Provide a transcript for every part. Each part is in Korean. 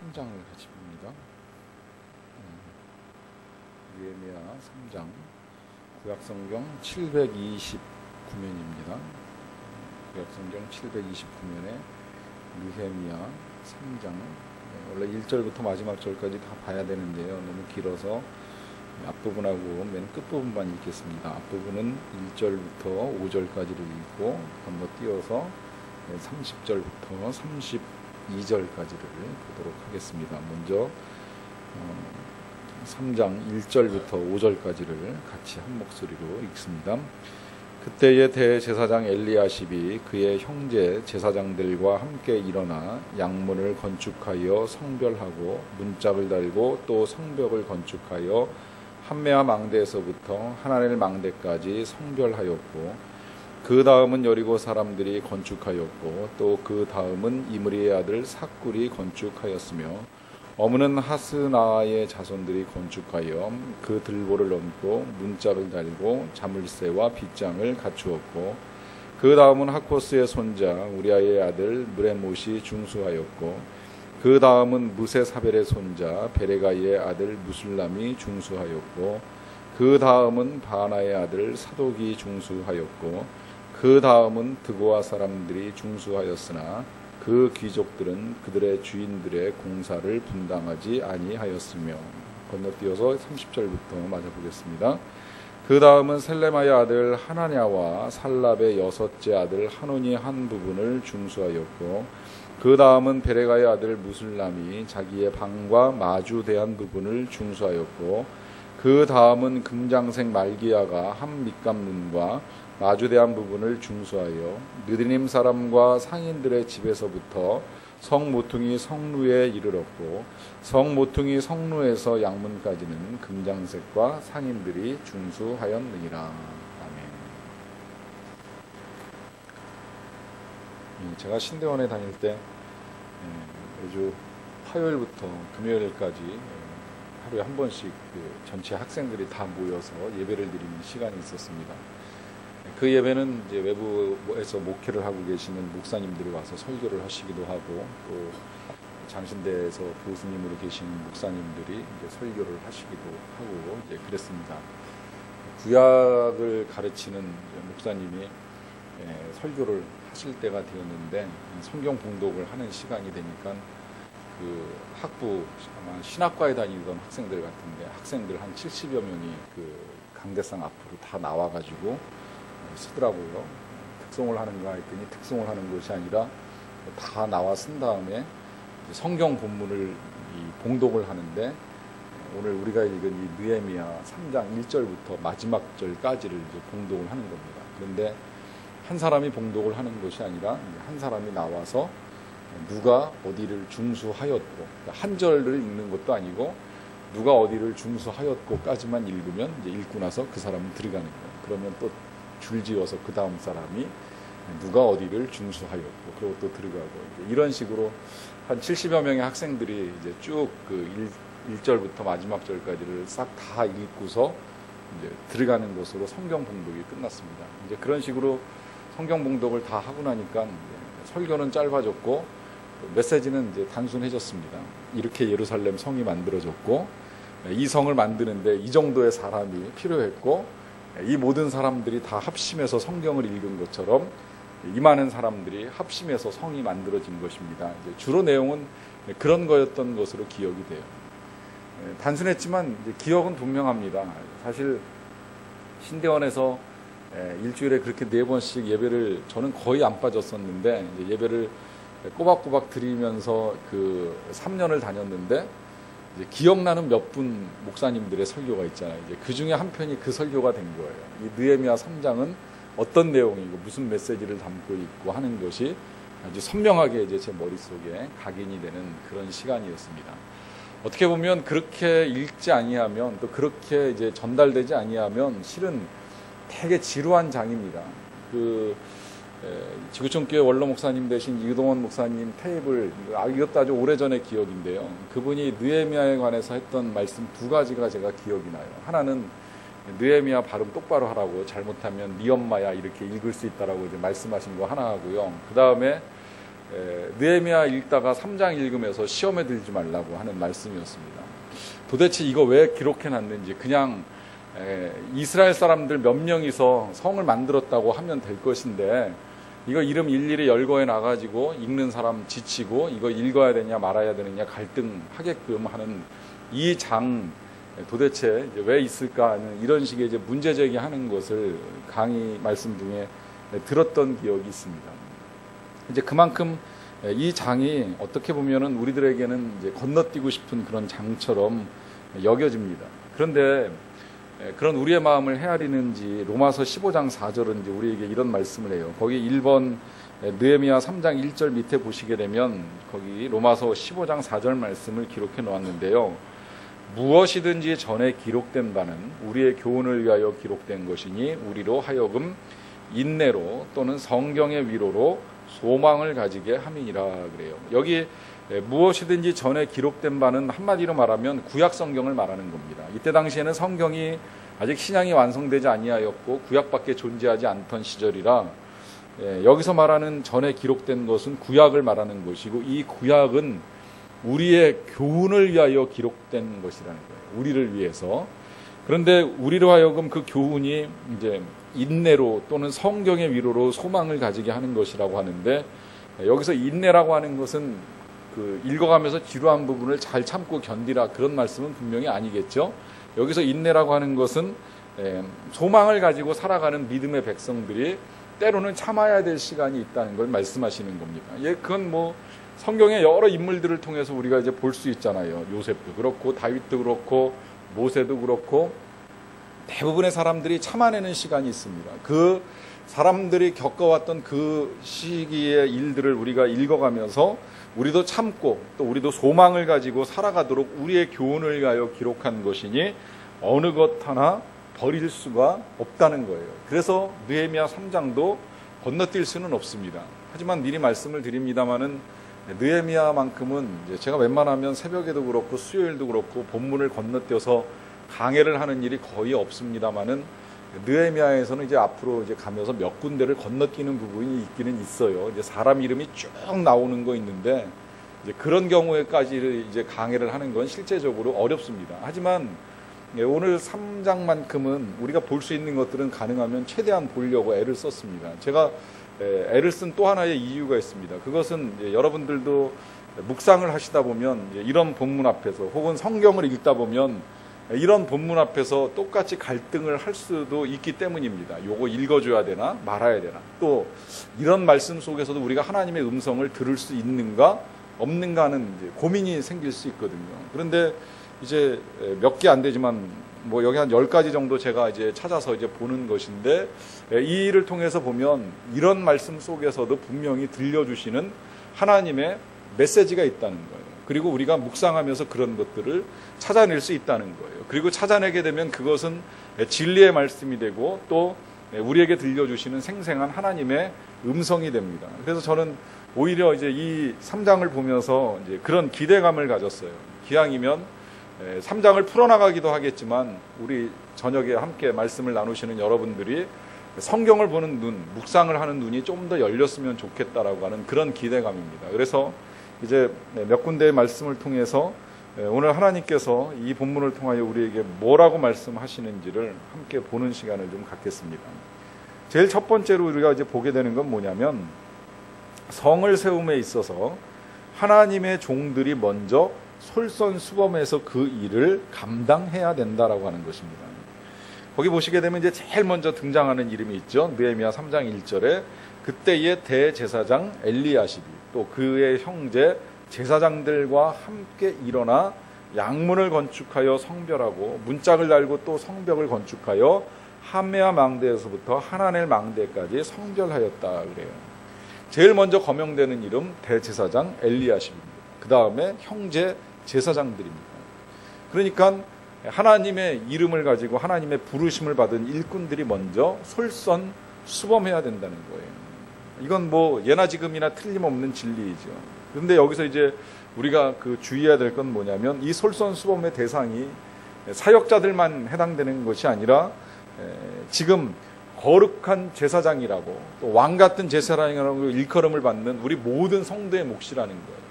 3장을 같이 봅니다. 느헤미야 3장, 구약성경 729면입니다. 구약성경 729면에 느헤미야 3장, 원래 1절부터 마지막 절까지 다 봐야 되는데요. 너무 길어서 앞부분하고 맨 끝부분만 읽겠습니다. 앞부분은 1절부터 5절까지를 읽고 한번 띄어서 30절부터 32절까지를 보도록 하겠습니다. 먼저 3장 1절부터 5절까지를 같이 한 목소리로 읽습니다. 그때의 대제사장 엘리야십이 그의 형제 제사장들과 함께 일어나 양문을 건축하여 성별하고 문짝을 달고 또 성벽을 건축하여 한메아 망대에서부터 하나넬 망대까지 성별하였고, 그 다음은 여리고 사람들이 건축하였고, 또 그 다음은 이므리의 아들 삭굴이 건축하였으며, 어무는 하스나아의 자손들이 건축하여 그 들보를 얹고 문짝을 달고 자물쇠와 빗장을 갖추었고, 그 다음은 하코스의 손자 우리아의 아들 무레못이 중수하였고, 그 다음은 무세사벨의 손자 베레가이의 아들 무술람이 중수하였고, 그 다음은 바나의 아들 사독이 중수하였고, 그 다음은 드고아 사람들이 중수하였으나 그 귀족들은 그들의 주인들의 공사를 분담하지 아니하였으며. 건너뛰어서 30절부터 맞아보겠습니다. 그 다음은 셀레마의 아들 하나냐와 살랍의 여섯째 아들 하논이 한 부분을 중수하였고, 그 다음은 베레가의 아들 무술람이 자기의 방과 마주대한 부분을 중수하였고, 그 다음은 금장색 말기야가 한 밑감눈과 마주대한 부분을 중수하여 느디님 사람과 상인들의 집에서부터 성모퉁이 성루에 이르렀고, 성모퉁이 성루에서 양문까지는 금장색과 상인들이 중수하였느니라. 아멘. 제가 신대원에 다닐 때 매주 화요일부터 금요일까지 하루에 한 번씩 전체 학생들이 다 모여서 예배를 드리는 시간이 있었습니다. 그 예배는 이제 외부에서 목회를 하고 계시는 목사님들이 와서 설교를 하시기도 하고, 또 장신대에서 교수님으로 계시는 목사님들이 이제 설교를 하시기도 하고 이제 그랬습니다. 구약을 가르치는 목사님이 설교를 하실 때가 되었는데, 성경 봉독을 하는 시간이 되니까 그 학부 아마 신학과에 다니던 학생들 같은데, 학생들 한 70여 명이 그 강대상 앞으로 다 나와가지고 쓰더라고요. 특송을 하는가 했더니 특송을 하는 것이 아니라 다 나와 쓴 다음에 성경 본문을 봉독을 하는데, 오늘 우리가 읽은 이 느헤미야 3장 1절부터 마지막 절까지를 이제 봉독을 하는 겁니다. 그런데 한 사람이 봉독을 하는 것이 아니라 한 사람이 나와서 누가 어디를 중수하였고, 한 절을 읽는 것도 아니고 누가 어디를 중수하였고까지만 읽으면 이제 읽고 나서 그 사람은 들어가는 거예요. 그러면 또 줄지어서 그 다음 사람이 누가 어디를 중수하였고, 그리고 또 들어가고, 이런 식으로 한 70여 명의 학생들이 이제 쭉 그 1절부터 마지막 절까지를 싹 다 읽고서 이제 들어가는 것으로 성경 봉독이 끝났습니다. 이제 그런 식으로 성경 봉독을 다 하고 나니까 설교는 짧아졌고, 메시지는 이제 단순해졌습니다. 이렇게 예루살렘 성이 만들어졌고, 이 성을 만드는데 이 정도의 사람이 필요했고, 이 모든 사람들이 다 합심해서 성경을 읽은 것처럼 이 많은 사람들이 합심해서 성이 만들어진 것입니다. 이제 주로 내용은 그런 거였던 것으로 기억이 돼요. 단순했지만 이제 기억은 분명합니다. 사실 신대원에서 일주일에 그렇게 4번씩 예배를 저는 거의 안 빠졌었는데, 이제 예배를 꼬박꼬박 드리면서 그 3년을 다녔는데, 이제 기억나는 몇 분 목사님들의 설교가 있잖아요. 이제 그 중에 한 편이 그 설교가 된 거예요. 이 느헤미야 3장은 어떤 내용이고 무슨 메시지를 담고 있고 하는 것이 아주 선명하게 이제 제 머릿속에 각인이 되는 그런 시간이었습니다. 어떻게 보면 그렇게 읽지 아니하면, 또 그렇게 이제 전달되지 아니하면 실은 되게 지루한 장입니다. 지구촌교회 원로 목사님 되신 이동원 목사님 테이블, 이것도 아주 오래전의 기억인데요. 그분이 느헤미야에 관해서 했던 말씀 2가지가 제가 기억이 나요. 하나는 느헤미야 발음 똑바로 하라고, 잘못하면 네 엄마야 이렇게 읽을 수 있다라고 이제 말씀하신 거 하나 하고요. 그 다음에 느헤미야 읽다가 3장 읽으면서 시험에 들지 말라고 하는 말씀이었습니다. 도대체 이거 왜 기록해놨는지, 그냥 이스라엘 사람들 몇 명이서 성을 만들었다고 하면 될 것인데 이거 이름 일일이 열거해 놔가지고 읽는 사람 지치고 이거 읽어야 되냐 말아야 되느냐 갈등하게끔 하는 이 장 도대체 이제 왜 있을까 하는 이런 식의 이제 문제 제기하는 것을 강의 말씀 중에 들었던 기억이 있습니다. 이제 그만큼 이 장이 어떻게 보면은 우리들에게는 이제 건너뛰고 싶은 그런 장처럼 여겨집니다. 그런데 그런 우리의 마음을 헤아리는지 로마서 15장 4절은 이제 우리에게 이런 말씀을 해요. 거기 1번 느헤미야 3장 1절 밑에 보시게 되면 거기 로마서 15장 4절 말씀을 기록해 놓았는데요. 무엇이든지 전에 기록된 바는 우리의 교훈을 위하여 기록된 것이니 우리로 하여금 인내로 또는 성경의 위로로 소망을 가지게 함이니라 그래요. 여기 무엇이든지 전에 기록된 바는 한마디로 말하면 구약 성경을 말하는 겁니다. 이때 당시에는 성경이 아직 신약이 완성되지 아니하였고 구약밖에 존재하지 않던 시절이라 여기서 말하는 전에 기록된 것은 구약을 말하는 것이고 이 구약은 우리의 교훈을 위하여 기록된 것이라는 거예요. 우리를 위해서. 그런데 우리로 하여금 그 교훈이 이제 인내로 또는 성경의 위로로 소망을 가지게 하는 것이라고 하는데 여기서 인내라고 하는 것은 그 읽어가면서 지루한 부분을 잘 참고 견디라 그런 말씀은 분명히 아니겠죠. 여기서 인내라고 하는 것은 소망을 가지고 살아가는 믿음의 백성들이 때로는 참아야 될 시간이 있다는 걸 말씀하시는 겁니다. 그건 뭐 성경의 여러 인물들을 통해서 우리가 이제 볼 수 있잖아요. 요셉도 그렇고 다윗도 그렇고 모세도 그렇고 대부분의 사람들이 참아내는 시간이 있습니다. 그 사람들이 겪어왔던 그 시기의 일들을 우리가 읽어가면서 우리도 참고 또 우리도 소망을 가지고 살아가도록 우리의 교훈을 위하여 기록한 것이니 어느 것 하나 버릴 수가 없다는 거예요. 그래서 느헤미야 3장도 건너뛸 수는 없습니다. 하지만 미리 말씀을 드립니다마는 느헤미야만큼은 제가 웬만하면 새벽에도 그렇고 수요일도 그렇고 본문을 건너뛰어서 강해를 하는 일이 거의 없습니다마는 느헤미야에서는 이제 앞으로 이제 가면서 몇 군데를 건너뛰는 부분이 있기는 있어요. 이제 사람 이름이 쭉 나오는 거 있는데 이제 그런 경우에까지 이제 강해를 하는 건 실제적으로 어렵습니다. 하지만 오늘 3장만큼은 우리가 볼 수 있는 것들은 가능하면 최대한 보려고 애를 썼습니다. 제가 애를 쓴 또 하나의 이유가 있습니다. 그것은 여러분들도 묵상을 하시다 보면 이런 본문 앞에서 혹은 성경을 읽다 보면 이런 본문 앞에서 똑같이 갈등을 할 수도 있기 때문입니다. 요거 읽어줘야 되나 말아야 되나, 또 이런 말씀 속에서도 우리가 하나님의 음성을 들을 수 있는가 없는가 하는 이제 고민이 생길 수 있거든요. 그런데 이제 몇 개 안 되지만 뭐 여기 한 10가지 정도 제가 이제 찾아서 이제 보는 것인데 이 일을 통해서 보면 이런 말씀 속에서도 분명히 들려주시는 하나님의 메시지가 있다는 거예요. 그리고 우리가 묵상하면서 그런 것들을 찾아낼 수 있다는 거예요. 그리고 찾아내게 되면 그것은 진리의 말씀이 되고 또 우리에게 들려주시는 생생한 하나님의 음성이 됩니다. 그래서 저는 오히려 이제 이 3장을 보면서 이제 그런 기대감을 가졌어요. 기왕이면 3장을 풀어나가기도 하겠지만 우리 저녁에 함께 말씀을 나누시는 여러분들이 성경을 보는 눈, 묵상을 하는 눈이 좀 더 열렸으면 좋겠다라고 하는 그런 기대감입니다. 그래서 이제 몇 군데의 말씀을 통해서 오늘 하나님께서 이 본문을 통하여 우리에게 뭐라고 말씀하시는지를 함께 보는 시간을 좀 갖겠습니다. 제일 첫 번째로 우리가 이제 보게 되는 건 뭐냐면 성을 세움에 있어서 하나님의 종들이 먼저 솔선수범해서 그 일을 감당해야 된다라고 하는 것입니다. 거기 보시게 되면 이제 제일 먼저 등장하는 이름이 있죠. 느헤미야 3장 1절에 그때의 대제사장 엘리야십이 또 그의 형제 제사장들과 함께 일어나 양문을 건축하여 성별하고 문짝을 달고 또 성벽을 건축하여 함메아 망대에서부터 하나넬 망대까지 성별하였다 그래요. 제일 먼저 거명되는 이름 대제사장 엘리야십입니다. 그 다음에 형제 제사장들입니다. 그러니까 하나님의 이름을 가지고 하나님의 부르심을 받은 일꾼들이 먼저 솔선수범해야 된다는 거예요. 이건 뭐 예나 지금이나 틀림없는 진리이죠. 그런데 여기서 이제 우리가 그 주의해야 될 건 뭐냐면 이 솔선수범의 대상이 사역자들만 해당되는 것이 아니라 지금 거룩한 제사장이라고 또 왕 같은 제사장이라고 일컬음을 받는 우리 모든 성도의 몫이라는 거예요.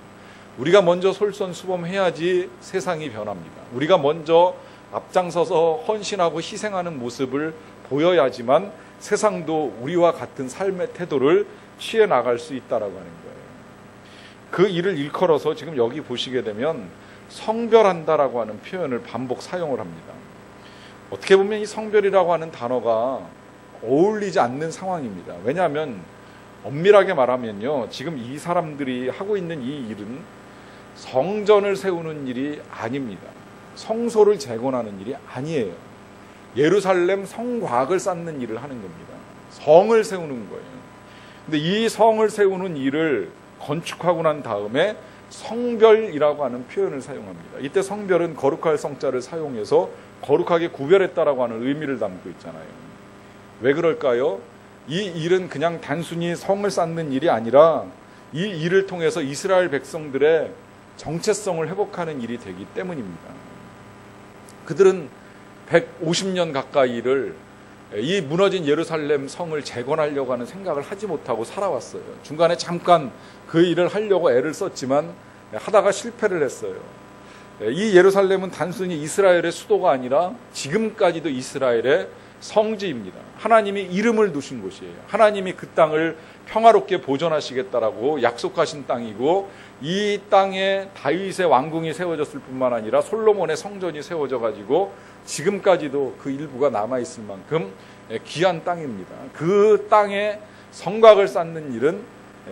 우리가 먼저 솔선수범해야지 세상이 변합니다. 우리가 먼저 앞장서서 헌신하고 희생하는 모습을 보여야지만 세상도 우리와 같은 삶의 태도를 취해 나갈 수 있다라고 하는 거예요. 그 일을 일컬어서 지금 여기 보시게 되면 성별한다라고 하는 표현을 반복 사용을 합니다. 어떻게 보면 이 성별이라고 하는 단어가 어울리지 않는 상황입니다. 왜냐하면 엄밀하게 말하면요, 지금 이 사람들이 하고 있는 이 일은 성전을 세우는 일이 아닙니다. 성소를 재건하는 일이 아니에요. 예루살렘 성곽을 쌓는 일을 하는 겁니다. 성을 세우는 거예요. 근데 이 성을 세우는 일을 건축하고 난 다음에 성별이라고 하는 표현을 사용합니다. 이때 성별은 거룩할 성자를 사용해서 거룩하게 구별했다라고 하는 의미를 담고 있잖아요. 왜 그럴까요? 이 일은 그냥 단순히 성을 쌓는 일이 아니라 이 일을 통해서 이스라엘 백성들의 정체성을 회복하는 일이 되기 때문입니다. 그들은 150년 가까이를 이 무너진 예루살렘 성을 재건하려고 하는 생각을 하지 못하고 살아왔어요. 중간에 잠깐 그 일을 하려고 애를 썼지만 하다가 실패를 했어요. 이 예루살렘은 단순히 이스라엘의 수도가 아니라 지금까지도 이스라엘의 성지입니다. 하나님이 이름을 두신 곳이에요. 하나님이 그 땅을 평화롭게 보존하시겠다라고 약속하신 땅이고, 이 땅에 다윗의 왕궁이 세워졌을 뿐만 아니라 솔로몬의 성전이 세워져 가지고 지금까지도 그 일부가 남아있을 만큼 귀한 땅입니다. 그 땅에 성곽을 쌓는 일은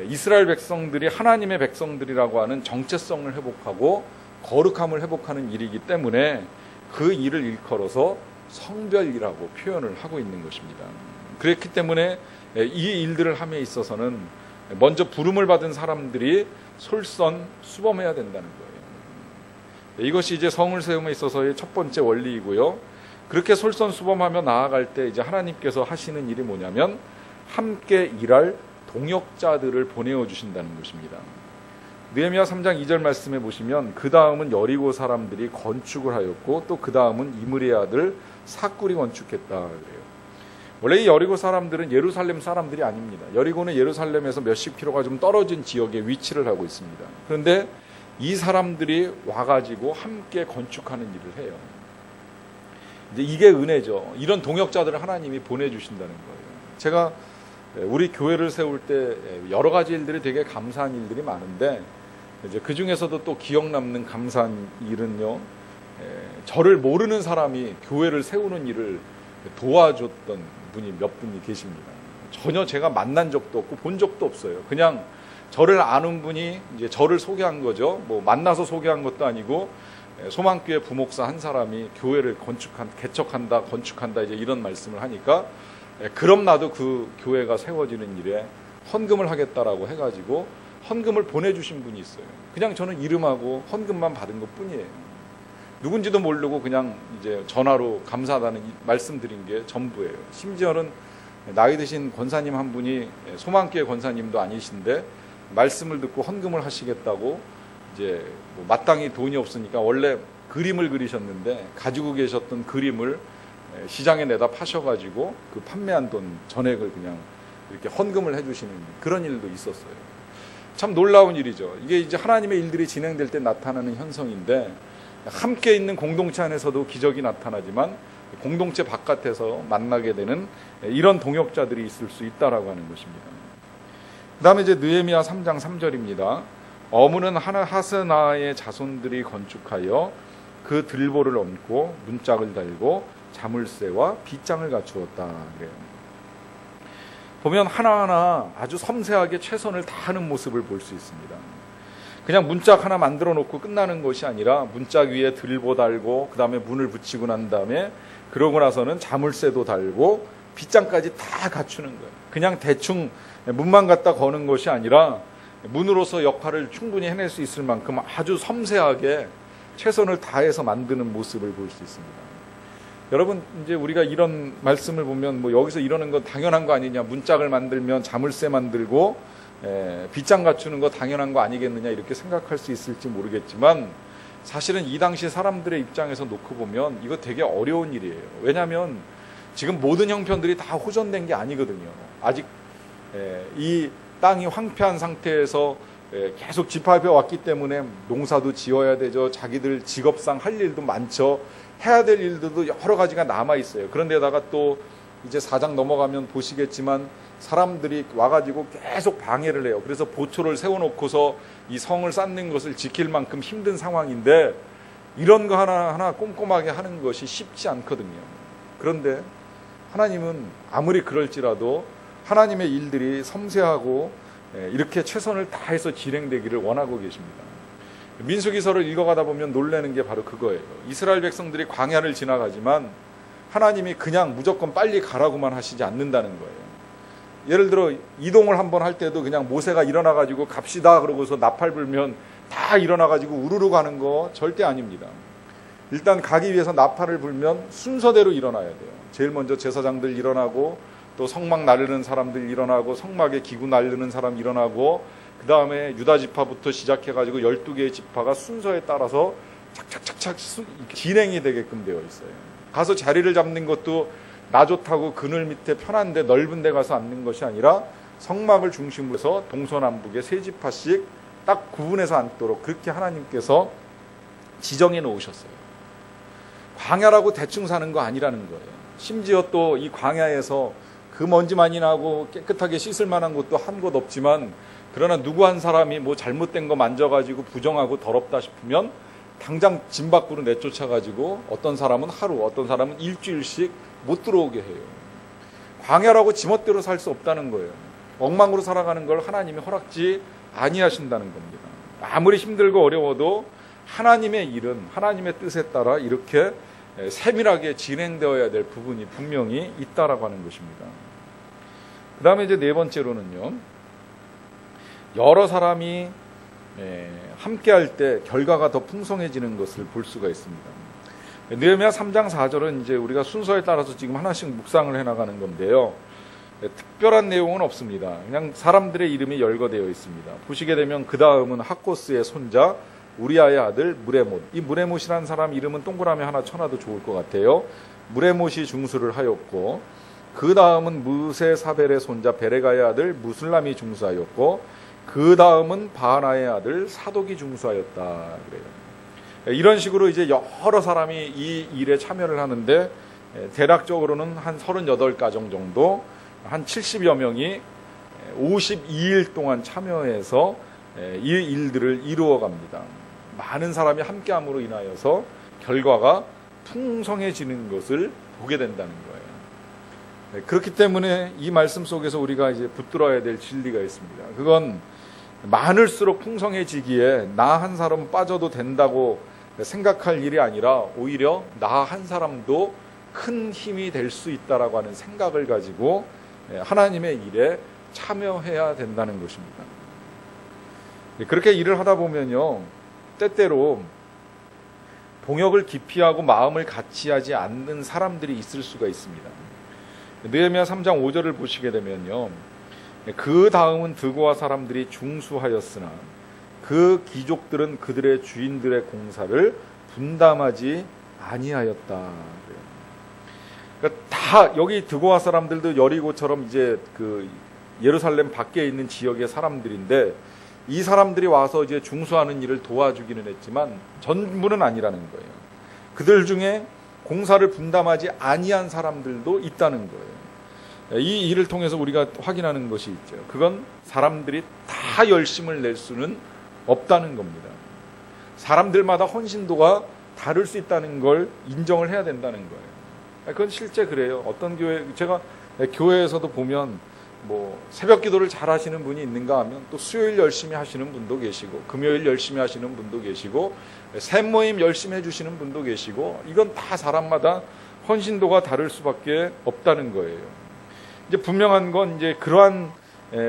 이스라엘 백성들이 하나님의 백성들이라고 하는 정체성을 회복하고 거룩함을 회복하는 일이기 때문에 그 일을 일컬어서 성별이라고 표현을 하고 있는 것입니다. 그렇기 때문에 이 일들을 함에 있어서는 먼저 부름을 받은 사람들이 솔선수범해야 된다는 거예요. 이것이 이제 성을 세움에 있어서의 첫 번째 원리이고요. 그렇게 솔선수범하며 나아갈 때 이제 하나님께서 하시는 일이 뭐냐면 함께 일할 동역자들을 보내어 주신다는 것입니다. 느헤미야 3장 2절 말씀에 보시면 그 다음은 여리고 사람들이 건축을 하였고 또 그 다음은 이므리의 아들 삭굴이 건축했다 그래요. 원래 이 여리고 사람들은 예루살렘 사람들이 아닙니다. 여리고는 예루살렘에서 몇십 킬로가 좀 떨어진 지역에 위치를 하고 있습니다. 그런데 이 사람들이 와가지고 함께 건축하는 일을 해요. 이제 이게 은혜죠. 이런 동역자들을 하나님이 보내주신다는 거예요. 제가 우리 교회를 세울 때 여러 가지 일들이 되게 감사한 일들이 많은데 이제 그 중에서도 또 기억 남는 감사한 일은요, 저를 모르는 사람이 교회를 세우는 일을 도와줬던 분이 몇 분이 계십니다. 전혀 제가 만난 적도 없고 본 적도 없어요. 그냥 저를 아는 분이 이제 저를 소개한 거죠. 뭐 만나서 소개한 것도 아니고 소망교회 부목사 한 사람이 교회를 개척한다, 건축한다 이제 이런 말씀을 하니까 그럼 나도 그 교회가 세워지는 일에 헌금을 하겠다라고 해가지고 헌금을 보내주신 분이 있어요. 그냥 저는 이름하고 헌금만 받은 것 뿐이에요. 누군지도 모르고 그냥 이제 전화로 감사하다는 말씀드린 게 전부예요. 심지어는 나이 드신 권사님 한 분이 소망교회 권사님도 아니신데 말씀을 듣고 헌금을 하시겠다고 이제 뭐 마땅히 돈이 없으니까 원래 그림을 그리셨는데 가지고 계셨던 그림을 시장에 내다 파셔가지고 그 판매한 돈 전액을 그냥 이렇게 헌금을 해주시는 그런 일도 있었어요. 참 놀라운 일이죠. 이게 이제 하나님의 일들이 진행될 때 나타나는 현상인데 함께 있는 공동체 안에서도 기적이 나타나지만 공동체 바깥에서 만나게 되는 이런 동역자들이 있을 수 있다라고 하는 것입니다. 그 다음에 이제 느헤미야 3장 3절입니다. 어무는 하스나의 자손들이 건축하여 그 들보를 얹고 문짝을 달고 자물쇠와 빗장을 갖추었다 그래요. 보면 하나하나 아주 섬세하게 최선을 다하는 모습을 볼 수 있습니다. 그냥 문짝 하나 만들어 놓고 끝나는 것이 아니라 문짝 위에 들보 달고 그 다음에 문을 붙이고 난 다음에 그러고 나서는 자물쇠도 달고 빗장까지 다 갖추는 거예요. 그냥 대충 문만 갖다 거는 것이 아니라 문으로서 역할을 충분히 해낼 수 있을 만큼 아주 섬세하게 최선을 다해서 만드는 모습을 볼 수 있습니다. 여러분 이제 우리가 이런 말씀을 보면 뭐 여기서 이러는 건 당연한 거 아니냐, 문짝을 만들면 자물쇠 만들고 빗장 갖추는 거 당연한 거 아니겠느냐 이렇게 생각할 수 있을지 모르겠지만 사실은 이 당시 사람들의 입장에서 놓고 보면 이거 되게 어려운 일이에요. 왜냐하면 지금 모든 형편들이 다 호전된 게 아니거든요. 아직 이 땅이 황폐한 상태에서 계속 집합해 왔기 때문에 농사도 지어야 되죠. 자기들 직업상 할 일도 많죠. 해야 될 일들도 여러 가지가 남아 있어요. 그런데다가 또 이제 4장 넘어가면 보시겠지만 사람들이 와가지고 계속 방해를 해요. 그래서 보초를 세워놓고서 이 성을 쌓는 것을 지킬 만큼 힘든 상황인데 이런 거 하나하나 꼼꼼하게 하는 것이 쉽지 않거든요. 그런데 하나님은 아무리 그럴지라도 하나님의 일들이 섬세하고 이렇게 최선을 다해서 진행되기를 원하고 계십니다. 민수기서를 읽어가다 보면 놀라는 게 바로 그거예요. 이스라엘 백성들이 광야를 지나가지만 하나님이 그냥 무조건 빨리 가라고만 하시지 않는다는 거예요. 예를 들어 이동을 한번 할 때도 그냥 모세가 일어나가지고 갑시다 그러고서 나팔 불면 다 일어나가지고 우르르 가는 거 절대 아닙니다. 일단 가기 위해서 나팔을 불면 순서대로 일어나야 돼요. 제일 먼저 제사장들 일어나고 또 성막 나르는 사람들 일어나고 성막에 기구 나르는 사람 일어나고 그 다음에 유다 지파부터 시작해가지고 12개의 지파가 순서에 따라서 착착착착 진행이 되게끔 되어 있어요. 가서 자리를 잡는 것도 나 좋다고 그늘 밑에 편한데 넓은 데 가서 앉는 것이 아니라 성막을 중심으로 해서 동서남북에 세 지파씩 딱 구분해서 앉도록 그렇게 하나님께서 지정해 놓으셨어요. 광야라고 대충 사는 거 아니라는 거예요. 심지어 또 이 광야에서 그 먼지 많이 나고 깨끗하게 씻을 만한 곳도 한 곳 없지만 그러나 누구 한 사람이 뭐 잘못된 거 만져가지고 부정하고 더럽다 싶으면 당장 진 밖으로 내쫓아가지고 어떤 사람은 하루, 어떤 사람은 일주일씩 못 들어오게 해요. 광야라고 지멋대로 살 수 없다는 거예요. 엉망으로 살아가는 걸 하나님이 허락지 아니하신다는 겁니다. 아무리 힘들고 어려워도 하나님의 일은 하나님의 뜻에 따라 이렇게 세밀하게 진행되어야 될 부분이 분명히 있다라고 하는 것입니다. 그 다음에 이제 네 번째로는요, 여러 사람이 함께할 때 결과가 더 풍성해지는 것을 볼 수가 있습니다. 느헤미야 3장 4절은 이제 우리가 순서에 따라서 지금 하나씩 묵상을 해나가는 건데요. 특별한 내용은 없습니다. 그냥 사람들의 이름이 열거되어 있습니다. 보시게 되면 그 다음은 학고스의 손자 우리아의 아들 무레못. 이 무레못이라는 사람 이름은 동그라미 하나 쳐놔도 좋을 것 같아요. 무레못이 중수를 하였고 그 다음은 무세사벨의 손자 베레가의 아들 무술람이 중수하였고 그 다음은 바하나의 아들 사독이 중수하였다 그래요. 이런 식으로 이제 여러 사람이 이 일에 참여를 하는데 대략적으로는 한 38가정 정도 한 70여 명이 52일 동안 참여해서 이 일들을 이루어 갑니다. 많은 사람이 함께함으로 인하여서 결과가 풍성해지는 것을 보게 된다는 거예요. 그렇기 때문에 이 말씀 속에서 우리가 이제 붙들어야 될 진리가 있습니다. 그건 많을수록 풍성해지기에 나 한 사람 빠져도 된다고 생각할 일이 아니라 오히려 나 한 사람도 큰 힘이 될 수 있다라고 하는 생각을 가지고 하나님의 일에 참여해야 된다는 것입니다. 그렇게 일을 하다 보면요, 때때로 동역을 기피하고 마음을 같이 하지 않는 사람들이 있을 수가 있습니다. 느헤미야 3장 5절을 보시게 되면요, 그 다음은 드고아 사람들이 중수하였으나 그 귀족들은 그들의 주인들의 공사를 분담하지 아니하였다. 그러니까 다 여기 드고아 사람들도 여리고처럼 이제 그 예루살렘 밖에 있는 지역의 사람들인데 이 사람들이 와서 이제 중수하는 일을 도와주기는 했지만 전부는 아니라는 거예요. 그들 중에 공사를 분담하지 아니한 사람들도 있다는 거예요. 이 일을 통해서 우리가 확인하는 것이 있죠. 그건 사람들이 다 열심을 낼 수는 없다는 겁니다. 사람들마다 헌신도가 다를 수 있다는 걸 인정을 해야 된다는 거예요. 그건 실제 그래요. 어떤 교회, 제가 교회에서도 보면 뭐 새벽 기도를 잘 하시는 분이 있는가 하면 또 수요일 열심히 하시는 분도 계시고 금요일 열심히 하시는 분도 계시고 샘모임 열심히 해주시는 분도 계시고 이건 다 사람마다 헌신도가 다를 수밖에 없다는 거예요. 이제 분명한 건 이제 그러한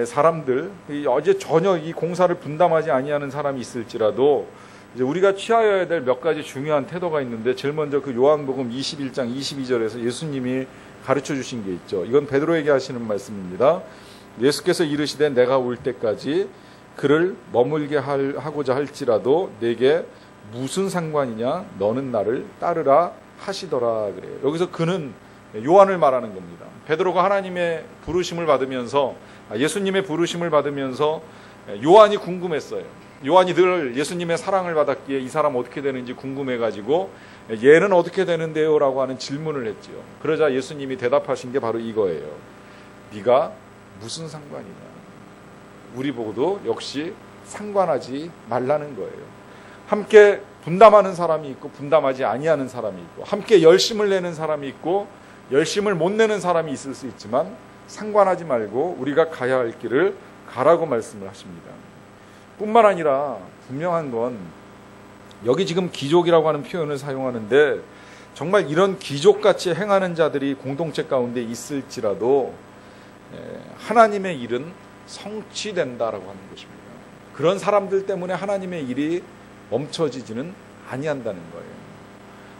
사람들, 어제 전혀 이 공사를 분담하지 아니하는 사람이 있을지라도 이제 우리가 취하여야 될 몇 가지 중요한 태도가 있는데 제일 먼저 그 요한복음 21장 22절에서 예수님이 가르쳐 주신 게 있죠. 이건 베드로에게 하시는 말씀입니다. 예수께서 이르시되 내가 올 때까지 그를 머물게 하고자 할지라도 내게 무슨 상관이냐 너는 나를 따르라 하시더라 그래요. 여기서 그는 요한을 말하는 겁니다. 베드로가 하나님의 부르심을 받으면서 예수님의 부르심을 받으면서 요한이 궁금했어요. 요한이 늘 예수님의 사랑을 받았기에 이 사람 어떻게 되는지 궁금해가지고 얘는 어떻게 되는데요? 라고 하는 질문을 했지요. 그러자 예수님이 대답하신 게 바로 이거예요. 네가 무슨 상관이냐. 우리 보고도 역시 상관하지 말라는 거예요. 함께 분담하는 사람이 있고 분담하지 아니하는 사람이 있고 함께 열심을 내는 사람이 있고 열심을 못 내는 사람이 있을 수 있지만 상관하지 말고 우리가 가야 할 길을 가라고 말씀을 하십니다. 뿐만 아니라 분명한 건 여기 지금 기족이라고 하는 표현을 사용하는데 정말 이런 기족같이 행하는 자들이 공동체 가운데 있을지라도 하나님의 일은 성취된다라고 하는 것입니다. 그런 사람들 때문에 하나님의 일이 멈춰지지는 아니한다는 거예요.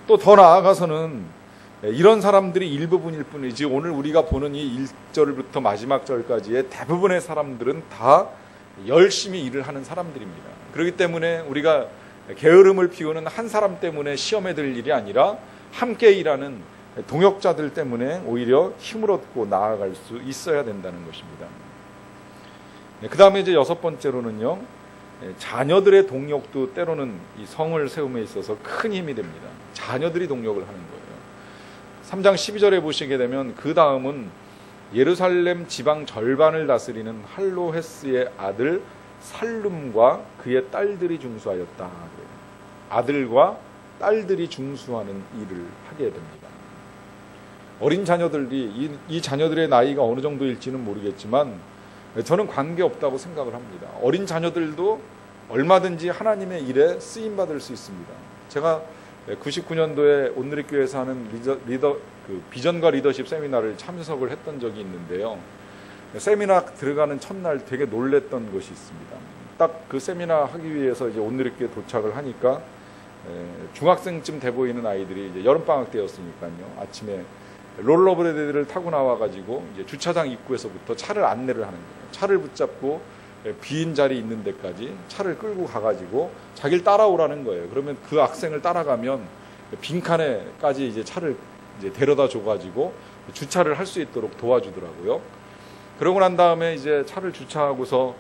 또 더 나아가서는 이런 사람들이 일부분일 뿐이지 오늘 우리가 보는 이 1절부터 마지막 절까지의 대부분의 사람들은 다 열심히 일을 하는 사람들입니다. 그렇기 때문에 우리가 게으름을 피우는 한 사람 때문에 시험에 들 일이 아니라 함께 일하는 동역자들 때문에 오히려 힘을 얻고 나아갈 수 있어야 된다는 것입니다. 그 다음에 이제 6번째로는요, 자녀들의 동력도 때로는 이 성을 세움에 있어서 큰 힘이 됩니다. 자녀들이 동력을 하는 거예요. 3장 12절에 보시게 되면 그 다음은 예루살렘 지방 절반을 다스리는 할로헤스의 아들 살룸과 그의 딸들이 중수하였다. 아들과 딸들이 중수하는 일을 하게 됩니다. 어린 자녀들이 이 자녀들의 나이가 어느 정도일지는 모르겠지만 저는 관계없다고 생각을 합니다. 어린 자녀들도 얼마든지 하나님의 일에 쓰임받을 수 있습니다. 제가 99년도에 온누리교회에서 하는 비전과 리더십 세미나를 참석을 했던 적이 있는데요. 세미나 들어가는 첫날 되게 놀랬던 것이 있습니다. 딱 그 세미나 하기 위해서 이제 온누리교회 도착을 하니까 중학생쯤 돼 보이는 아이들이 이제 여름방학 때였으니까요. 아침에 롤러브레드를 타고 나와가지고 이제 주차장 입구에서부터 차를 안내를 하는 거예요. 차를 붙잡고 빈 자리 있는 데까지 차를 끌고 가가지고 자기를 따라오라는 거예요. 그러면 그 학생을 따라가면 빈칸에까지 이제 차를 이제 데려다 줘가지고 주차를 할 수 있도록 도와주더라고요. 그러고 난 다음에 이제 차를 주차하고서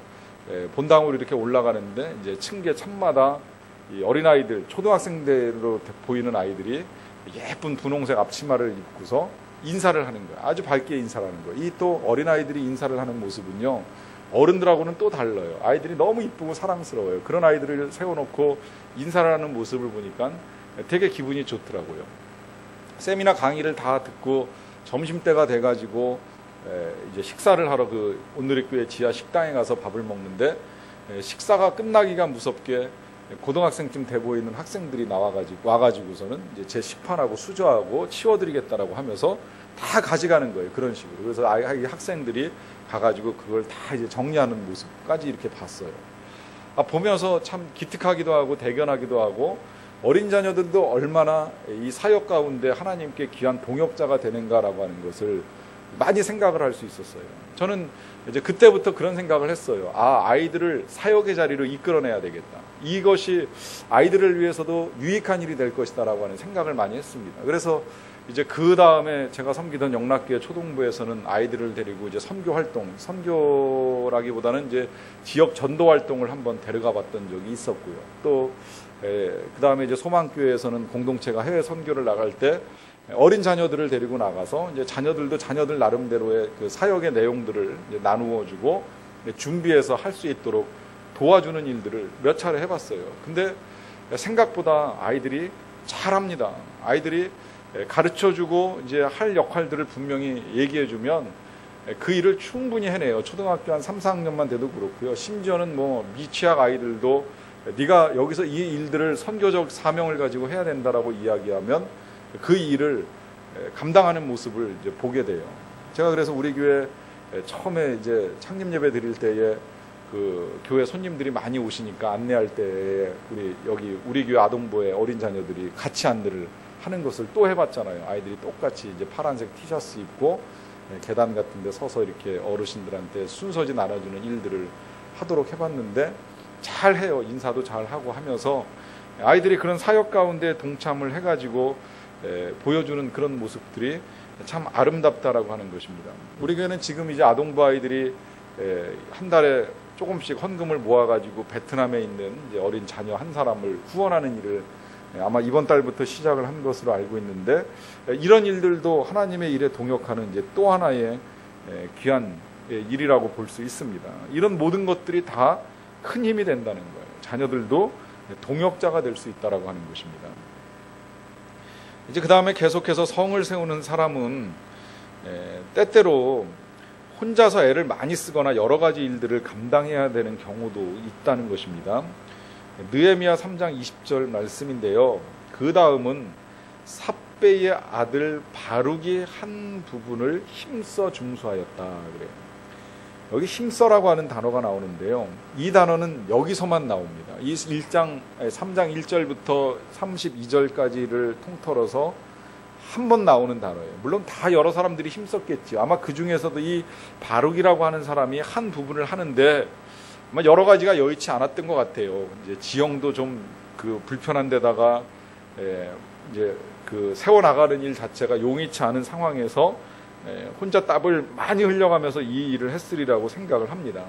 본당으로 이렇게 올라가는데 이제 층계 참마다 이 어린아이들, 초등학생대로 보이는 아이들이 예쁜 분홍색 앞치마를 입고서 인사를 하는 거예요. 아주 밝게 인사를 하는 거예요. 이 또 어린아이들이 인사를 하는 모습은요, 어른들하고는 또 달라요. 아이들이 너무 이쁘고 사랑스러워요. 그런 아이들을 세워놓고 인사를 하는 모습을 보니까 되게 기분이 좋더라고요. 세미나 강의를 다 듣고 점심때가 돼가지고 이제 식사를 하러 그 온누리교회 지하 식당에 가서 밥을 먹는데 식사가 끝나기가 무섭게 고등학생쯤 돼 보이는 학생들이 와가지고서는 이제 제 식판하고 수저하고 치워드리겠다라고 하면서 다 가져가는 거예요. 그런 식으로. 그래서 학생들이 가가지고 그걸 다 이제 정리하는 모습까지 이렇게 봤어요. 보면서 참 기특하기도 하고 대견하기도 하고 어린 자녀들도 얼마나 이 사역 가운데 하나님께 귀한 동역자가 되는가라고 하는 것을 많이 생각을 할 수 있었어요. 저는 이제 그때부터 그런 생각을 했어요. 아이들을 사역의 자리로 이끌어내야 되겠다. 이것이 아이들을 위해서도 유익한 일이 될 것이다라고 하는 생각을 많이 했습니다. 그래서 이제 그 다음에 제가 섬기던 영락교회 초동부에서는 아이들을 데리고 이제 선교 활동, 선교라기보다는 이제 지역 전도 활동을 한번 데려가 봤던 적이 있었고요. 또 그 다음에 이제 소망교회에서는 공동체가 해외 선교를 나갈 때 어린 자녀들을 데리고 나가서 이제 자녀들도 자녀들 나름대로의 그 사역의 내용들을 이제 나누어 주고 준비해서 할 수 있도록 도와주는 일들을 몇 차례 해봤어요. 근데 생각보다 아이들이 잘합니다. 아이들이 가르쳐주고 이제 할 역할들을 분명히 얘기해주면 그 일을 충분히 해내요. 초등학교 한 3, 4학년만 돼도 그렇고요. 심지어는 뭐 미취학 아이들도 네가 여기서 이 일들을 선교적 사명을 가지고 해야 된다라고 이야기하면 그 일을 감당하는 모습을 이제 보게 돼요. 제가 그래서 우리 교회 처음에 이제 창립 예배 드릴 때에 그 교회 손님들이 많이 오시니까 안내할 때에 우리 교회 아동부의 어린 자녀들이 같이 안내를 하는 것을 또 해봤잖아요. 아이들이 똑같이 이제 파란색 티셔츠 입고 계단 같은 데 서서 이렇게 어르신들한테 순서지 나눠주는 일들을 하도록 해봤는데 잘해요. 인사도 잘하고 하면서 아이들이 그런 사역 가운데 동참을 해가지고 보여주는 그런 모습들이 참 아름답다라고 하는 것입니다. 우리 교회는 지금 이제 아동부 아이들이 한 달에 조금씩 헌금을 모아가지고 베트남에 있는 이제 어린 자녀 한 사람을 후원하는 일을 아마 이번 달부터 시작을 한 것으로 알고 있는데, 이런 일들도 하나님의 일에 동역하는 이제 또 하나의 귀한 일이라고 볼 수 있습니다. 이런 모든 것들이 다 큰 힘이 된다는 거예요. 자녀들도 동역자가 될 수 있다라고 하는 것입니다. 이제 그 다음에 계속해서 성을 세우는 사람은 때때로 혼자서 애를 많이 쓰거나 여러 가지 일들을 감당해야 되는 경우도 있다는 것입니다. 느헤미야 3장 20절 말씀인데요. 그 다음은 삽배의 아들 바룩이 한 부분을 힘써 중수하였다 그래요. 여기 힘써라고 하는 단어가 나오는데요. 이 단어는 여기서만 나옵니다. 이 3장 1절부터 32절까지를 통틀어서 한 번 나오는 단어예요. 물론 다 여러 사람들이 힘썼겠죠. 아마 그 중에서도 이 바룩이라고 하는 사람이 한 부분을 하는데 아마 여러 가지가 여의치 않았던 것 같아요. 이제 지형도 좀 그 불편한 데다가 이제 그 세워 나가는 일 자체가 용이치 않은 상황에서 혼자 땀을 많이 흘려가면서 이 일을 했으리라고 생각을 합니다.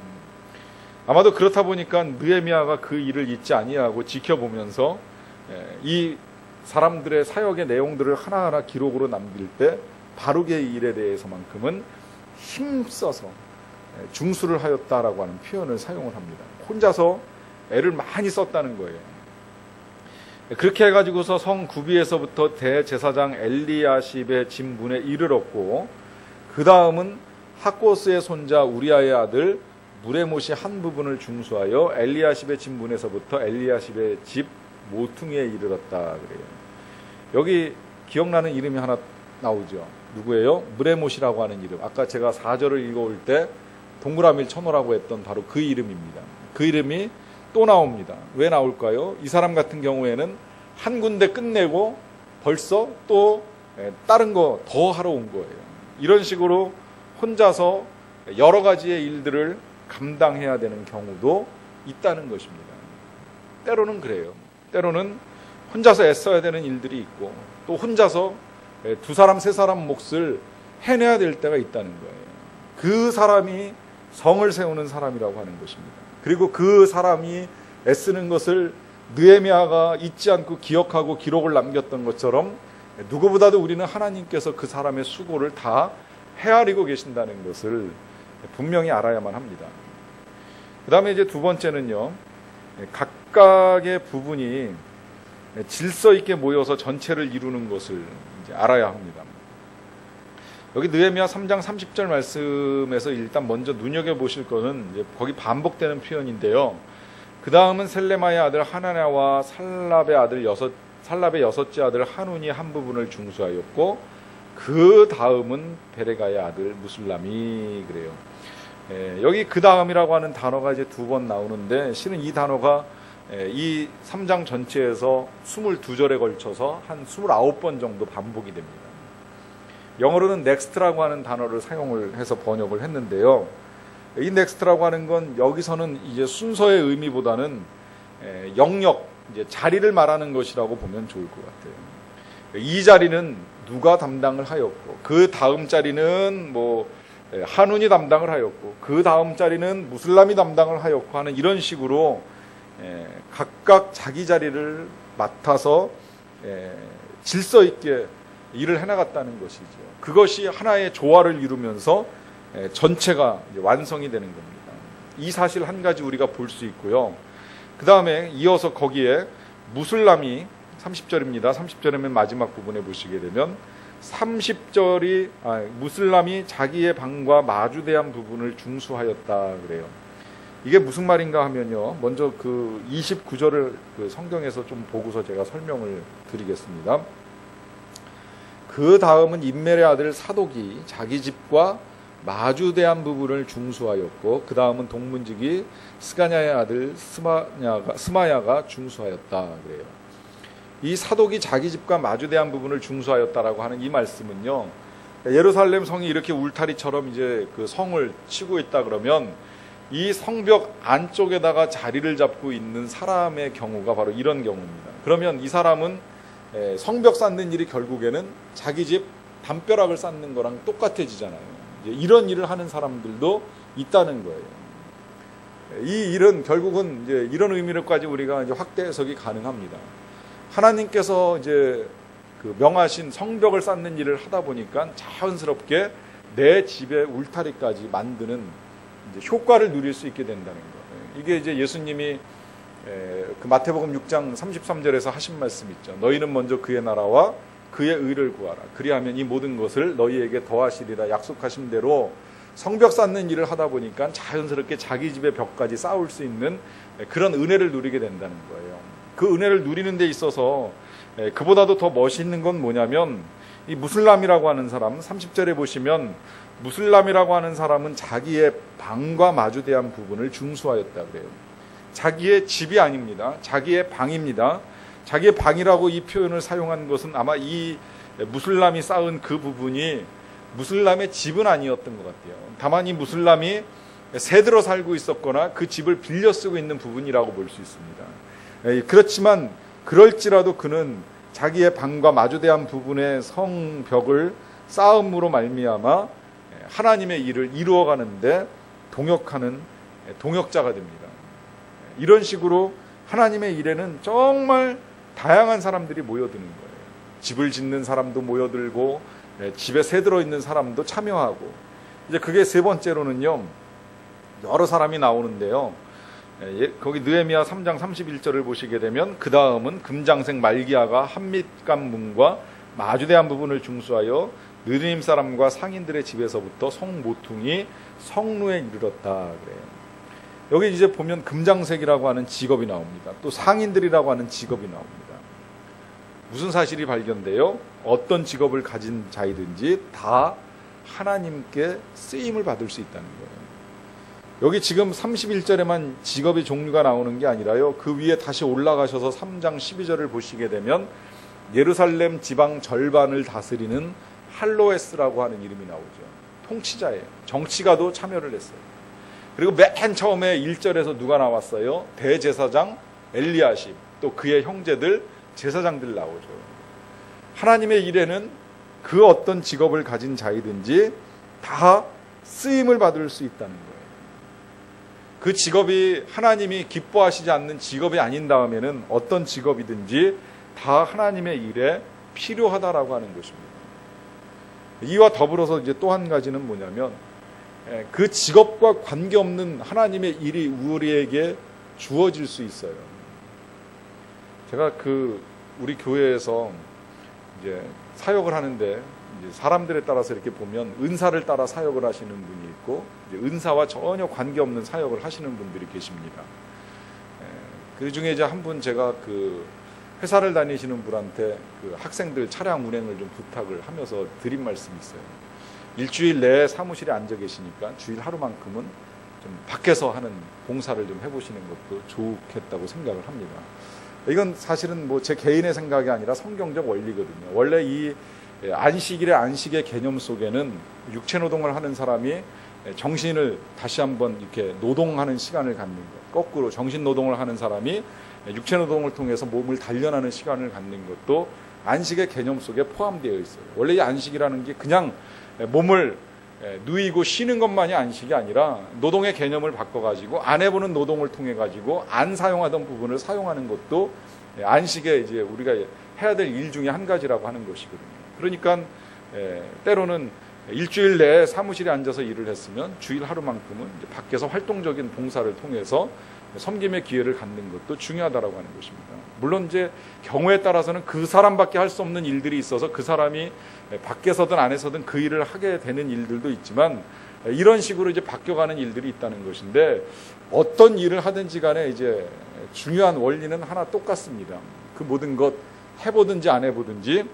아마도 그렇다 보니까 느헤미야가 그 일을 잊지 아니하고 지켜보면서 이 사람들의 사역의 내용들을 하나하나 기록으로 남길 때 바룩의 일에 대해서만큼은 힘써서 중수를 하였다라고 하는 표현을 사용을 합니다. 혼자서 애를 많이 썼다는 거예요. 그렇게 해가지고서 성 구비에서부터 대제사장 엘리야십의 집문에 이르렀고, 그 다음은 학고스의 손자 우리아의 아들 무레못이 한 부분을 중수하여 엘리야십의 집문에서부터 엘리야십의 집 모퉁이에 이르렀다 그래요. 여기 기억나는 이름이 하나 나오죠. 누구예요? 무레못이라고 하는 이름. 아까 제가 4절을 읽어올 때 동그라미를 쳐놓으라고 했던 바로 그 이름입니다. 그 이름이 또 나옵니다. 왜 나올까요? 이 사람 같은 경우에는 한 군데 끝내고 벌써 또 다른 거 더 하러 온 거예요. 이런 식으로 혼자서 여러 가지의 일들을 감당해야 되는 경우도 있다는 것입니다. 때로는 그래요. 때로는 혼자서 애써야 되는 일들이 있고, 또 혼자서 두 사람 세 사람 몫을 해내야 될 때가 있다는 거예요. 그 사람이 성을 세우는 사람이라고 하는 것입니다. 그리고 그 사람이 애쓰는 것을 느헤미야가 잊지 않고 기억하고 기록을 남겼던 것처럼 누구보다도 우리는 하나님께서 그 사람의 수고를 다 헤아리고 계신다는 것을 분명히 알아야만 합니다. 그 다음에 이제 두 번째는요, 각각의 부분이 질서 있게 모여서 전체를 이루는 것을 이제 알아야 합니다. 여기 느헤미야 3장 30절 말씀에서 일단 먼저 눈여겨보실 것은 이제 거기 반복되는 표현인데요. 그 다음은 셀레마의 아들 하나냐와 살랍의 여섯째 아들 하눈이 한 부분을 중수하였고, 그 다음은 베레가의 아들 무술람이 그래요. 여기 그 다음이라고 하는 단어가 이제 두 번 나오는데, 실은 이 단어가 이 3장 전체에서 22절에 걸쳐서 한 29번 정도 반복이 됩니다. 영어로는 next라고 하는 단어를 사용을 해서 번역을 했는데요. 이 next라고 하는 건 여기서는 이제 순서의 의미보다는 영역, 이제 자리를 말하는 것이라고 보면 좋을 것 같아요. 이 자리는 누가 담당을 하였고, 그 다음 자리는 뭐 하눈이 담당을 하였고, 그 다음 자리는 무슬람이 담당을 하였고 하는 이런 식으로 각각 자기 자리를 맡아서 질서 있게 일을 해나갔다는 것이죠. 그것이 하나의 조화를 이루면서 전체가 완성이 되는 겁니다. 이 사실 한 가지 우리가 볼 수 있고요. 그 다음에 이어서 거기에 무슬람이 30절입니다. 30절에 맨 마지막 부분에 보시게 되면 무슬람이 자기의 방과 마주대한 부분을 중수하였다 그래요. 이게 무슨 말인가 하면요. 먼저 그 29절을 그 성경에서 좀 보고서 제가 설명을 드리겠습니다. 그 다음은 임멜의 아들 사독이 자기 집과 마주대한 부분을 중수하였고, 그 다음은 동문직이 스가냐의 아들 스마야가 중수하였다 그래요. 이 사독이 자기 집과 마주대한 부분을 중수하였다라고 하는 이 말씀은요, 예루살렘 성이 이렇게 울타리처럼 이제 그 성을 치고 있다 그러면 이 성벽 안쪽에다가 자리를 잡고 있는 사람의 경우가 바로 이런 경우입니다. 그러면 이 사람은 성벽 쌓는 일이 결국에는 자기 집 담벼락을 쌓는 거랑 똑같아지잖아요. 이제 이런 일을 하는 사람들도 있다는 거예요. 이 일은 결국은 이제 이런 의미로까지 우리가 이제 확대 해석이 가능합니다. 하나님께서 이제 그 명하신 성벽을 쌓는 일을 하다 보니까 자연스럽게 내 집의 울타리까지 만드는 이제 효과를 누릴 수 있게 된다는 거예요. 이게 이제 예수님이 그 마태복음 6장 33절에서 하신 말씀 있죠. 너희는 먼저 그의 나라와 그의 의를 구하라. 그리하면 이 모든 것을 너희에게 더하시리라 약속하신 대로 성벽 쌓는 일을 하다 보니까 자연스럽게 자기 집의 벽까지 쌓을 수 있는 그런 은혜를 누리게 된다는 거예요. 그 은혜를 누리는 데 있어서 그보다도 더 멋있는 건 뭐냐면 이 무슬람이라고 하는 사람 30절에 보시면 무슬람이라고 하는 사람은 자기의 방과 마주대한 부분을 중수하였다 그래요. 자기의 집이 아닙니다. 자기의 방입니다. 자기의 방이라고 이 표현을 사용한 것은 아마 이 무슬람이 쌓은 그 부분이 무슬람의 집은 아니었던 것 같아요. 다만 이 무슬람이 새들어 살고 있었거나 그 집을 빌려 쓰고 있는 부분이라고 볼 수 있습니다. 그렇지만 그럴지라도 그는 자기의 방과 마주대한 부분의 성벽을 쌓음으로 말미암아 하나님의 일을 이루어가는데 동역하는 동역자가 됩니다. 이런 식으로 하나님의 일에는 정말 다양한 사람들이 모여드는 거예요. 집을 짓는 사람도 모여들고 집에 새 들어있는 사람도 참여하고 이제 그게 세 번째로는요. 여러 사람이 나오는데요. 거기 느헤미야 3장 31절을 보시게 되면 그 다음은 금장색 말기야가 한밑간 문과 마주대한 부분을 중수하여 느림 사람과 상인들의 집에서부터 성모퉁이 성루에 이르렀다 그래요. 여기 이제 보면 금장색이라고 하는 직업이 나옵니다. 또 상인들이라고 하는 직업이 나옵니다. 무슨 사실이 발견돼요? 어떤 직업을 가진 자이든지 다 하나님께 쓰임을 받을 수 있다는 거예요. 여기 지금 31절에만 직업의 종류가 나오는 게 아니라요. 그 위에 다시 올라가셔서 3장 12절을 보시게 되면 예루살렘 지방 절반을 다스리는 할로에스라고 하는 이름이 나오죠. 통치자예요. 정치가도 참여를 했어요. 그리고 맨 처음에 1절에서 누가 나왔어요? 대제사장 엘리야십, 또 그의 형제들 제사장들 나오죠. 하나님의 일에는 그 어떤 직업을 가진 자이든지 다 쓰임을 받을 수 있다는 거예요. 그 직업이 하나님이 기뻐하시지 않는 직업이 아닌 다음에는 어떤 직업이든지 다 하나님의 일에 필요하다라고 하는 것입니다. 이와 더불어서 이제 또 한 가지는 뭐냐면 그 직업과 관계없는 하나님의 일이 우리에게 주어질 수 있어요. 제가 우리 교회에서 이제 사역을 하는데 이제 사람들에 따라서 이렇게 보면 은사를 따라 사역을 하시는 분이 있고 이제 은사와 전혀 관계없는 사역을 하시는 분들이 계십니다. 그 중에 이제 한 분 제가 회사를 다니시는 분한테 학생들 차량 운행을 좀 부탁을 하면서 드린 말씀이 있어요. 일주일 내에 사무실에 앉아 계시니까 주일 하루만큼은 좀 밖에서 하는 봉사를 좀 해보시는 것도 좋겠다고 생각을 합니다. 이건 사실은 뭐 제 개인의 생각이 아니라 성경적 원리거든요. 원래 이 안식일의 안식의 개념 속에는 육체 노동을 하는 사람이 정신을 다시 한번 이렇게 노동하는 시간을 갖는 것, 거꾸로 정신 노동을 하는 사람이 육체 노동을 통해서 몸을 단련하는 시간을 갖는 것도 안식의 개념 속에 포함되어 있어요. 원래 이 안식이라는 게 그냥 몸을 누이고 쉬는 것만이 안식이 아니라 노동의 개념을 바꿔가지고 안 해보는 노동을 통해가지고 안 사용하던 부분을 사용하는 것도 안식의 이제 우리가 해야 될 일 중에 한 가지라고 하는 것이거든요. 그러니까 때로는 일주일 내에 사무실에 앉아서 일을 했으면 주일 하루만큼은 이제 밖에서 활동적인 봉사를 통해서 섬김의 기회를 갖는 것도 중요하다라고 하는 것입니다. 물론 이제 경우에 따라서는 그 사람밖에 할 수 없는 일들이 있어서 그 사람이 밖에서든 안에서든 그 일을 하게 되는 일들도 있지만 이런 식으로 이제 바뀌어가는 일들이 있다는 것인데 어떤 일을 하든지 간에 이제 중요한 원리는 하나 똑같습니다. 그 모든 것 해보든지 안 해보든지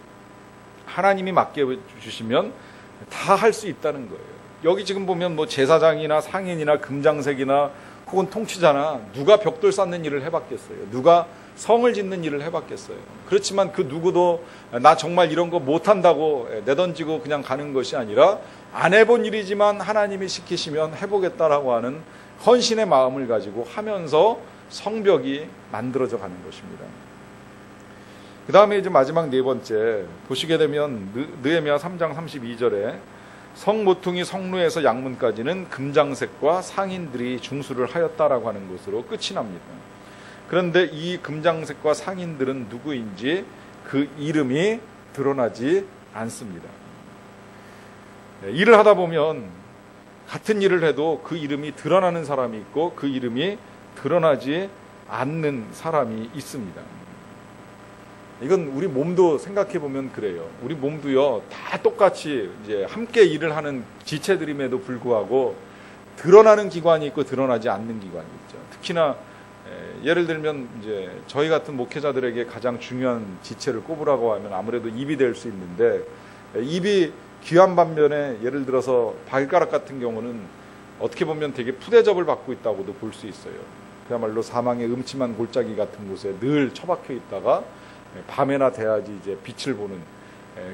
하나님이 맡겨주시면 다 할 수 있다는 거예요. 여기 지금 보면 뭐 제사장이나 상인이나 금장색이나 혹은 통치자나 누가 벽돌 쌓는 일을 해봤겠어요. 누가 성을 짓는 일을 해봤겠어요. 그렇지만 그 누구도 나 정말 이런 거 못한다고 내던지고 그냥 가는 것이 아니라 안 해본 일이지만 하나님이 시키시면 해보겠다라고 하는 헌신의 마음을 가지고 하면서 성벽이 만들어져 가는 것입니다. 그 다음에 이제 마지막 네 번째 보시게 되면 느헤미야 3장 32절에 성모퉁이 성루에서 양문까지는 금장색과 상인들이 중수를 하였다라고 하는 것으로 끝이 납니다. 그런데 이 금장색과 상인들은 누구인지 그 이름이 드러나지 않습니다. 일을 하다 보면 같은 일을 해도 그 이름이 드러나는 사람이 있고 그 이름이 드러나지 않는 사람이 있습니다. 이건 우리 몸도 생각해 보면 그래요. 우리 몸도요, 다 똑같이 이제 함께 일을 하는 지체들임에도 불구하고 드러나는 기관이 있고 드러나지 않는 기관이 있죠. 특히나 예를 들면 이제 저희 같은 목회자들에게 가장 중요한 지체를 꼽으라고 하면 아무래도 입이 될 수 있는데, 입이 귀한 반면에 예를 들어서 발가락 같은 경우는 어떻게 보면 되게 푸대접을 받고 있다고도 볼 수 있어요. 그야말로 사망의 음침한 골짜기 같은 곳에 늘 처박혀 있다가 밤에나 돼야지 이제 빛을 보는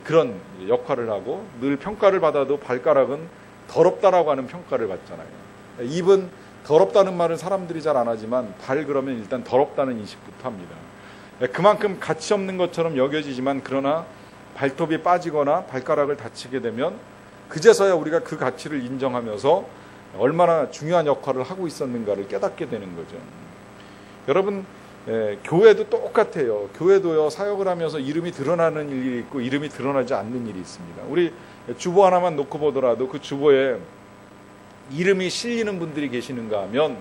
그런 역할을 하고, 늘 평가를 받아도 발가락은 더럽다라고 하는 평가를 받잖아요. 입은 더럽다는 말은 사람들이 잘 안 하지만 발 그러면 일단 더럽다는 인식부터 합니다. 그만큼 가치 없는 것처럼 여겨지지만 그러나 발톱이 빠지거나 발가락을 다치게 되면 그제서야 우리가 그 가치를 인정하면서 얼마나 중요한 역할을 하고 있었는가를 깨닫게 되는 거죠. 여러분, 교회도 똑같아요. 교회도요, 사역을 하면서 이름이 드러나는 일이 있고 이름이 드러나지 않는 일이 있습니다. 우리 주보 하나만 놓고 보더라도 그 주보에 이름이 실리는 분들이 계시는가 하면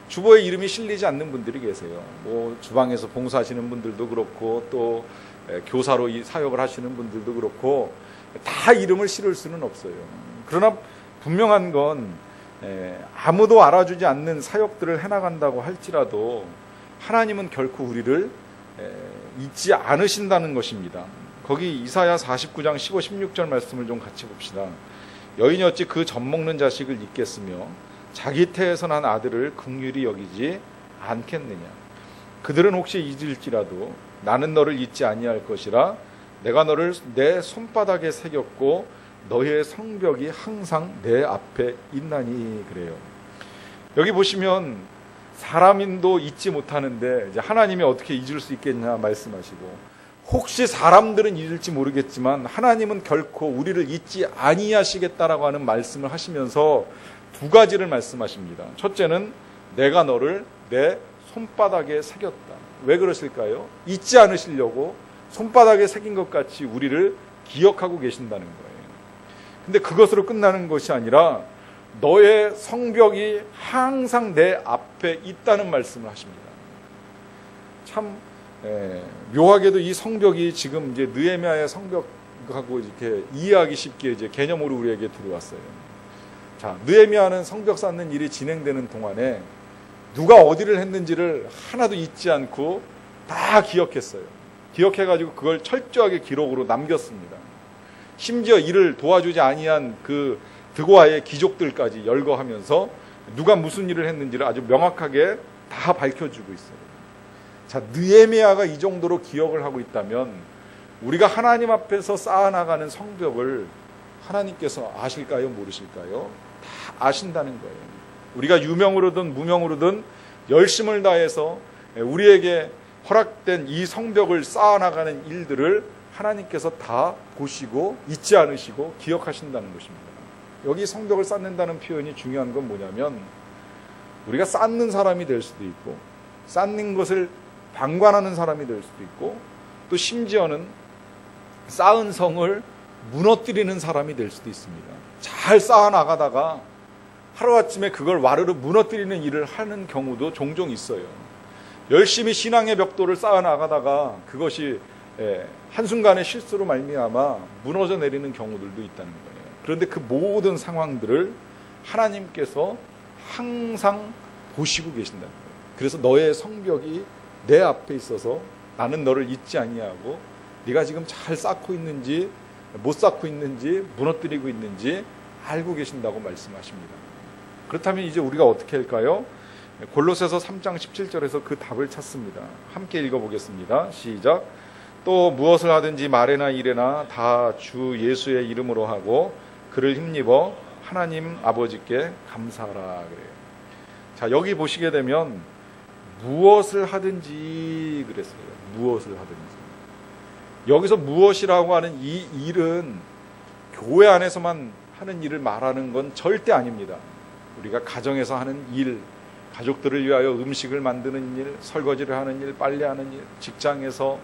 주보에 이름이 실리지 않는 분들이 계세요. 뭐 주방에서 봉사하시는 분들도 그렇고 또 교사로 이 사역을 하시는 분들도 그렇고 다 이름을 실을 수는 없어요. 그러나 분명한 건 아무도 알아주지 않는 사역들을 해나간다고 할지라도 하나님은 결코 우리를 잊지 않으신다는 것입니다. 거기 이사야 49장 15, 16절 말씀을 좀 같이 봅시다. 여인이 어찌 그 젖먹는 자식을 잊겠으며 자기 태에서 난 아들을 긍휼히 여기지 않겠느냐. 그들은 혹시 잊을지라도 나는 너를 잊지 아니할 것이라. 내가 너를 내 손바닥에 새겼고 너의 성벽이 항상 내 앞에 있나니. 그래요. 여기 보시면 사람인도 잊지 못하는데 이제 하나님이 어떻게 잊을 수 있겠냐 말씀하시고, 혹시 사람들은 잊을지 모르겠지만 하나님은 결코 우리를 잊지 아니하시겠다라고 하는 말씀을 하시면서 두 가지를 말씀하십니다. 첫째는 내가 너를 내 손바닥에 새겼다. 왜 그러실까요? 잊지 않으시려고 손바닥에 새긴 것 같이 우리를 기억하고 계신다는 거예요. 근데 그것으로 끝나는 것이 아니라 너의 성벽이 항상 내 앞에 있다는 말씀을 하십니다. 참 묘하게도 이 성벽이 지금 이제 느헤미야의 성벽하고 이렇게 이해하기 쉽게 이제 개념으로 우리에게 들어왔어요. 자, 느헤미야는 성벽 쌓는 일이 진행되는 동안에 누가 어디를 했는지를 하나도 잊지 않고 다 기억했어요. 기억해가지고 그걸 철저하게 기록으로 남겼습니다. 심지어 이를 도와주지 아니한 그 드고아의 귀족들까지 열거하면서 누가 무슨 일을 했는지를 아주 명확하게 다 밝혀주고 있어요. 자, 느헤미야가 이 정도로 기억을 하고 있다면 우리가 하나님 앞에서 쌓아나가는 성벽을 하나님께서 아실까요? 모르실까요? 다 아신다는 거예요. 우리가 유명으로든 무명으로든 열심을 다해서 우리에게 허락된 이 성벽을 쌓아나가는 일들을 하나님께서 다 보시고 잊지 않으시고 기억하신다는 것입니다. 여기 성벽을 쌓는다는 표현이 중요한 건 뭐냐면 우리가 쌓는 사람이 될 수도 있고 쌓는 것을 방관하는 사람이 될 수도 있고 또 심지어는 쌓은 성을 무너뜨리는 사람이 될 수도 있습니다. 잘 쌓아나가다가 하루아침에 그걸 와르르 무너뜨리는 일을 하는 경우도 종종 있어요. 열심히 신앙의 벽돌을 쌓아나가다가 그것이 한순간의 실수로 말미암아 무너져 내리는 경우들도 있다는 거예요. 그런데 그 모든 상황들을 하나님께서 항상 보시고 계신다는 거예요. 그래서 너의 성벽이 내 앞에 있어서 나는 너를 잊지 아니하고 네가 지금 잘 쌓고 있는지 못 쌓고 있는지 무너뜨리고 있는지 알고 계신다고 말씀하십니다. 그렇다면 이제 우리가 어떻게 할까요? 골로새서 3장 17절에서 그 답을 찾습니다. 함께 읽어보겠습니다. 시작. 또 무엇을 하든지 말에나 일에나 다 주 예수의 이름으로 하고 그를 힘입어 하나님 아버지께 감사하라 그래요. 자, 여기 보시게 되면 무엇을 하든지 그랬어요. 무엇을 하든지. 여기서 무엇이라고 하는 이 일은 교회 안에서만 하는 일을 말하는 건 절대 아닙니다. 우리가 가정에서 하는 일, 가족들을 위하여 음식을 만드는 일, 설거지를 하는 일, 빨래하는 일, 직장에서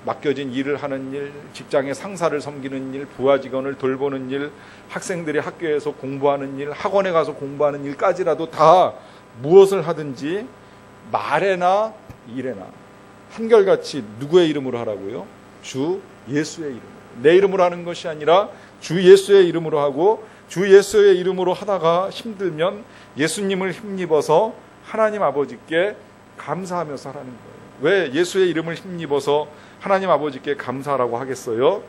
맡겨진 일을 하는 일, 직장의 상사를 섬기는 일, 부하 직원을 돌보는 일, 학생들이 학교에서 공부하는 일, 학원에 가서 공부하는 일까지라도 다 무엇을 하든지 말에나 일에나 한결같이 누구의 이름으로 하라고요? 주 예수의 이름으로. 내 이름으로 하는 것이 아니라 주 예수의 이름으로 하고, 주 예수의 이름으로 하다가 힘들면 예수님을 힘입어서 하나님 아버지께 감사하면서 하라는 거예요. 왜 예수의 이름을 힘입어서 하나님 아버지께 감사하라고 하겠어요?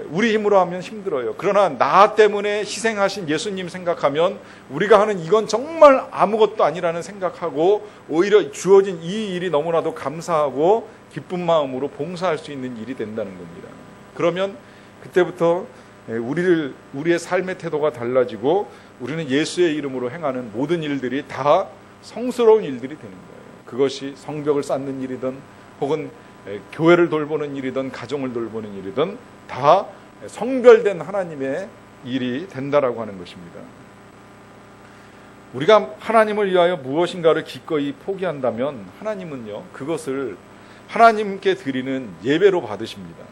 우리 힘으로 하면 힘들어요. 그러나 나 때문에 희생하신 예수님 생각하면 우리가 하는 이건 정말 아무것도 아니라는 생각하고 오히려 주어진 이 일이 너무나도 감사하고 기쁜 마음으로 봉사할 수 있는 일이 된다는 겁니다. 그러면 그때부터 우리의 삶의 태도가 달라지고 우리는 예수의 이름으로 행하는 모든 일들이 다 성스러운 일들이 되는 거예요. 그것이 성벽을 쌓는 일이든 혹은 교회를 돌보는 일이든 가정을 돌보는 일이든 다 성별된 하나님의 일이 된다라고 하는 것입니다. 우리가 하나님을 위하여 무엇인가를 기꺼이 포기한다면 하나님은요, 그것을 하나님께 드리는 예배로 받으십니다.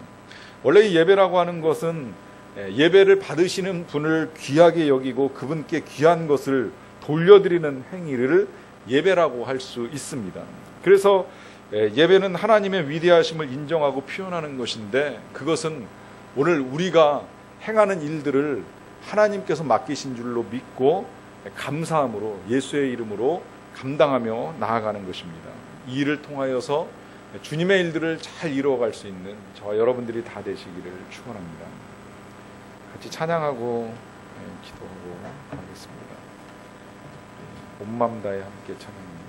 원래 이 예배라고 하는 것은 예배를 받으시는 분을 귀하게 여기고 그분께 귀한 것을 돌려드리는 행위를 예배라고 할 수 있습니다. 그래서 예배는 하나님의 위대하심을 인정하고 표현하는 것인데, 그것은 오늘 우리가 행하는 일들을 하나님께서 맡기신 줄로 믿고 감사함으로 예수의 이름으로 감당하며 나아가는 것입니다. 이 일을 통하여서 주님의 일들을 잘 이루어갈 수 있는 저와 여러분들이 다 되시기를 축원합니다. 같이 찬양하고 기도하고 가겠습니다. 온 마음 다해 함께 찬양합니다.